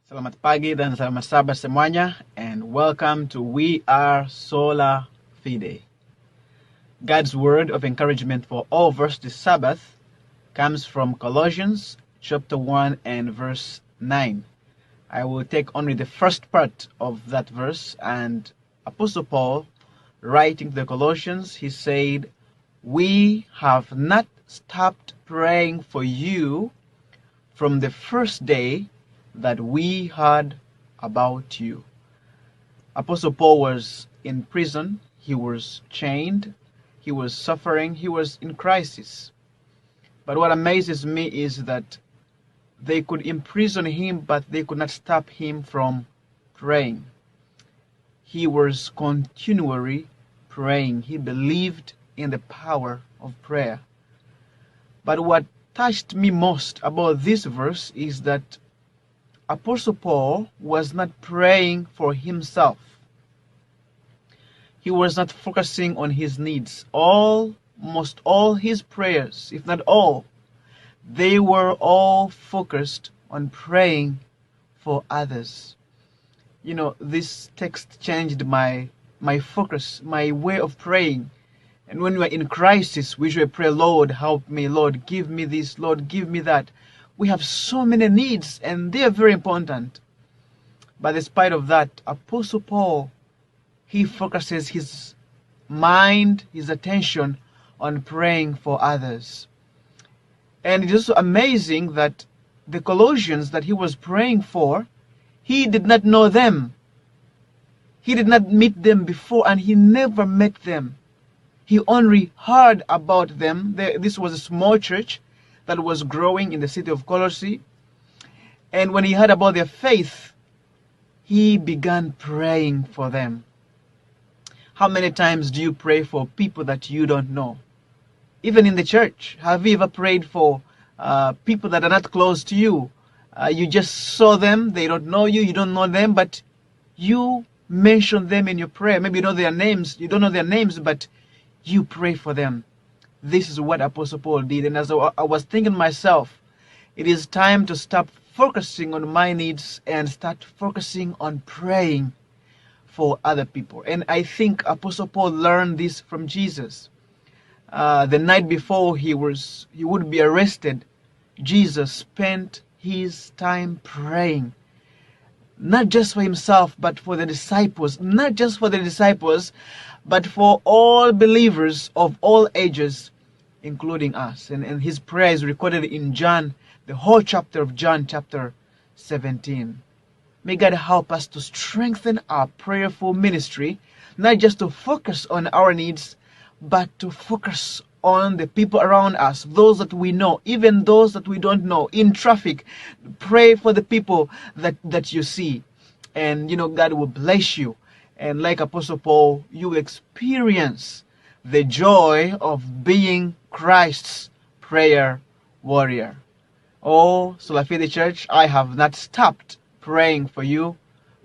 Selamat pagi dan selamat sabat semuanya, and welcome to We Are SolaFide. God's word of encouragement for all of us this Sabbath comes from Colossians chapter 1 and verse 9. I will take only the first part of that verse, and Apostle Paul, writing to the Colossians, he said, "We have not stopped praying for you from the first day that we heard about you." Apostle Paul was in prison, he was chained, he was suffering, he was in crisis. But what amazes me is that they could imprison him, but they could not stop him from praying. He was continually praying. He believed in the power of prayer. But what touched me most about this verse is that Apostle Paul was not praying for himself. He was not focusing on his needs. Almost all his prayers, if not all, they were all focused on praying for others. You know, this text changed my focus, my way of praying. And when we are in crisis, we should pray, "Lord, help me. Lord, give me this. Lord, give me that." We have so many needs, and they are very important. But despite of that, Apostle Paul, he focuses his mind, his attention on praying for others. And it is also amazing that the Colossians that he was praying for, he did not know them. He did not meet them before, and he never met them. He only heard about them. This was a small church that was growing in the city of Colossae. And when he heard about their faith, he began praying for them. How many times do you pray for people that you don't know? Even in the church, have you ever prayed for people that are not close to you? You just saw them, they don't know you, you don't know them, but you mention them in your prayer. Maybe you know their names, you don't know their names, but you pray for them. This is what Apostle Paul did. And as I was thinking to myself, it is time to stop focusing on my needs and start focusing on praying for other people. And I think Apostle Paul learned this from Jesus. The night before he would be arrested, Jesus spent his time praying. Not just for himself, but for the disciples. Not just for the disciples, but for all believers of all ages, including us. And his prayer is recorded in John, the whole chapter of John, chapter 17. May God help us to strengthen our prayerful ministry, not just to focus on our needs, but to focus on the people around us, those that we know, even those that we don't know. In traffic, pray for the people that you see. And, God will bless you. And like Apostle Paul, you will experience the joy of being Christ's prayer warrior. Oh, SolaFide Church, I have not stopped praying for you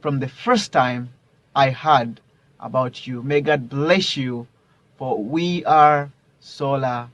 from the first time I heard about you. May God bless you, for we are SolaFide.